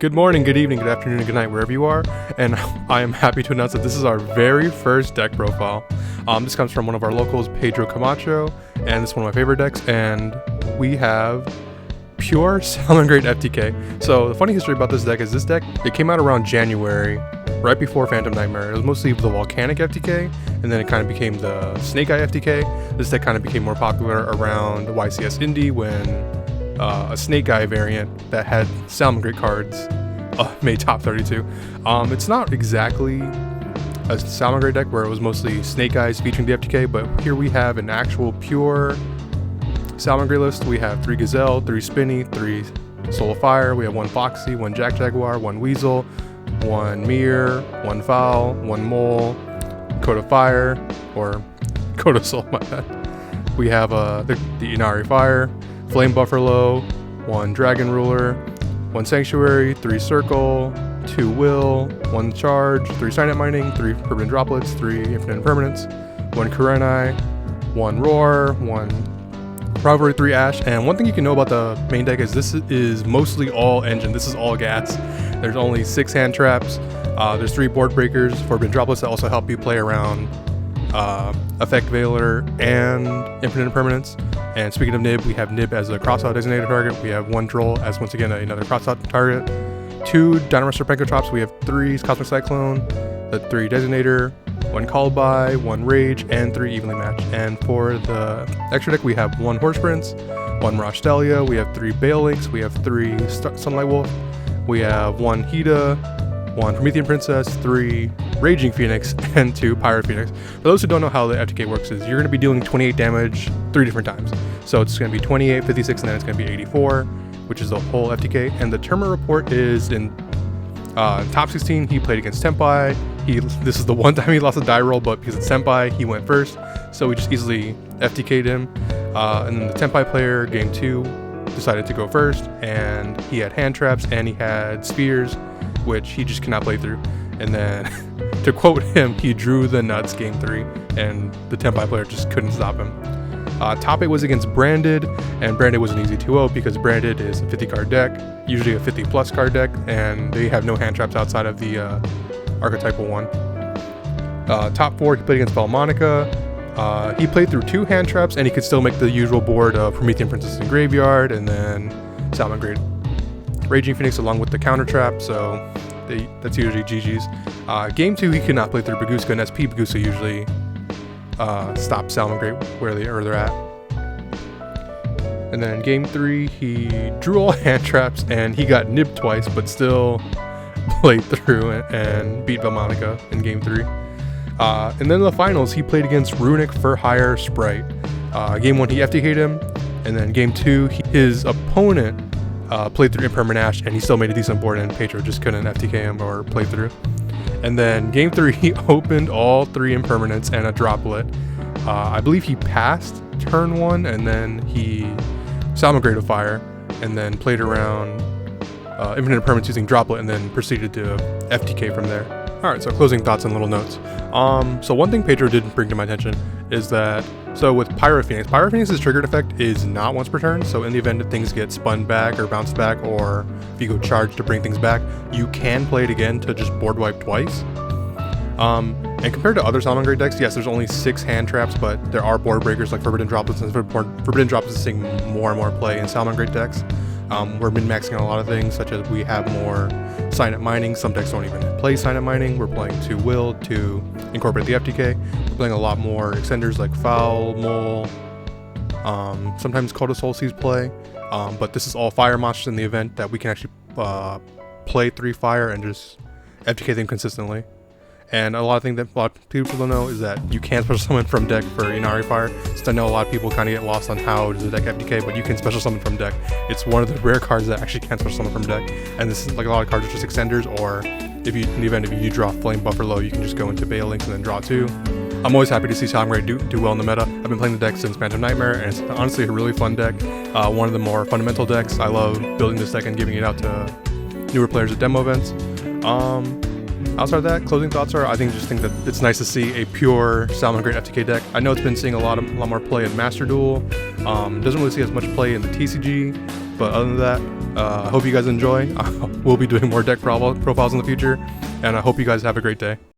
Good morning, good evening, good afternoon, and good night, wherever you are. And I am happy to announce that this is our very first deck profile. This comes from one of our locals, Pedro Camacho, and this is one of my favorite decks. And we have Pure Salamangreat FTK. So the funny history about this deck is it came out around January, right before Phantom Nightmare. It was mostly the Volcanic FTK, and then it kind of became the Snake-Eye FTK. This deck kind of became more popular around YCS Indie when a Snake-Eye variant that had Salamangreat cards made top 32. It's not exactly a Salamangreat deck where it was mostly Snake-Eyes featuring the FTK, but here we have an actual pure Salamangreat list. We have 3 Gazelle, 3 Spinny, 3 Soul of Fire. We have 1 Foxy, 1 Jack Jaguar, 1 Weasel, 1 Mirror, 1 Fowl, 1 Mole, Coat of Fire, or Coat of Soul, my bad. We have the Inari Fire, Flame Buffalo, 1 Dragon Ruler, 1 Sanctuary, 3 Circle, 2 Will, 1 Charge, 3 Signet Mining, 3 Forbidden Droplets, 3 Infinite Impermanence, 1 Kurenai, 1 Roar, 1 Rivalry, 3 Ash. And one thing you can know about the main deck is this is mostly all engine. This is all gas. There's only 6 hand traps. There's 3 board breakers, Forbidden Droplets that also help you play around Effect Veiler and Infinite Impermanence. And speaking of Nib, we have Nib as a crossout designated target. We have 1 Droll as once again another crossout target. 2 Dynamo Serpenko Chops. We have 3 Cosmic Cyclone, the 3 Designator, 1 Called By, 1 Rage, and 3 Evenly Matched. And for the extra deck, we have 1 Horse Prince, 1 Mirage Delia, we have 3 Bale Links, we have 3 Sunlight Wolf, we have 1 Hida, 1 Promethean Princess, 3 Raging Phoenix, and 2 Pirate Phoenix. For those who don't know how the FTK works, is you're going to be dealing 28 damage 3 different times. So it's going to be 28, 56, and then it's going to be 84, which is the whole FTK. And the tournament report is in top 16. He played against Tenpai. This is the one time he lost a die roll, but because it's Tenpai, he went first. So we just easily FTK'd him. And then the Tenpai player, game 2, decided to go first, and he had hand traps and he had spheres, which he just cannot play through. And then, to quote him, he drew the nuts game 3, and the Tenpai player just couldn't stop him. Top 8 was against Branded, and Branded was an easy 2-0 because Branded is a 50 card deck, usually a 50 plus card deck, and they have no hand traps outside of the archetypal one. Top 4, he played against Balmonica. He played through 2 hand traps, and he could still make the usual board of Promethean Princess in Graveyard, and then Salamangreat Raging Phoenix along with the counter trap, so that's usually GG's. Game 2, he could not play through Baguska and SP. Baguska usually stops Salamangreat where they're at. And then game 3, he drew all hand traps and he got nibbed twice, but still played through and beat Balmonica in game 3. And then in the finals, he played against Runic for Hire Sprite. Game 1, he FTK'd him, and then game 2, his opponent played through Impermanent Ash, and he still made a decent board, and Pedro just couldn't FTK him or play through. And then game 3, he opened all 3 Impermanents and a Droplet. I believe he passed turn 1, and then he Salamangreat of Fire, and then played around Infinite Impermanents using Droplet, and then proceeded to FTK from there. Alright, so closing thoughts and little notes. So one thing Pedro didn't bring to my attention is that, so with Pirate Phoenix's triggered effect is not once per turn, so in the event that things get spun back or bounced back, or if you go charge to bring things back, you can play it again to just board wipe twice. And compared to other Salamangreat decks, yes, there's only 6 hand traps, but there are board breakers like Forbidden Droplets, and Forbidden Droplets is seeing more and more play in Salamangreat decks. We're min-maxing on a lot of things, such as we have more Signet Mining. Some decks don't even play Signet Mining. We're playing 2 Will to incorporate the FTK. We're playing a lot more extenders like Foul, Mole, sometimes Cold of Soul sees play, but this is all fire monsters in the event that we can actually play 3 fire and just FTK them consistently. And a lot of things that a lot of people don't know is that you can special summon from deck for Inari Fire. So I know a lot of people kind of get lost on how does the deck FTK, but you can special summon from deck. It's one of the rare cards that actually can special summon from deck. And this is like a lot of cards are just extenders, or if you, in the event if you draw Flame Buffalo, you can just go into Bale Links and then draw 2. I'm always happy to see Salamangreat do well in the meta. I've been playing the deck since Phantom Nightmare, and it's honestly a really fun deck. One of the more fundamental decks. I love building this deck and giving it out to newer players at demo events. Outside of that, closing thoughts are, I think that it's nice to see a pure Salamangreat FTK deck. I know it's been seeing a lot more play in Master Duel. Doesn't really see as much play in the TCG, but other than that, I hope you guys enjoy. We'll be doing more deck profiles in the future, and I hope you guys have a great day.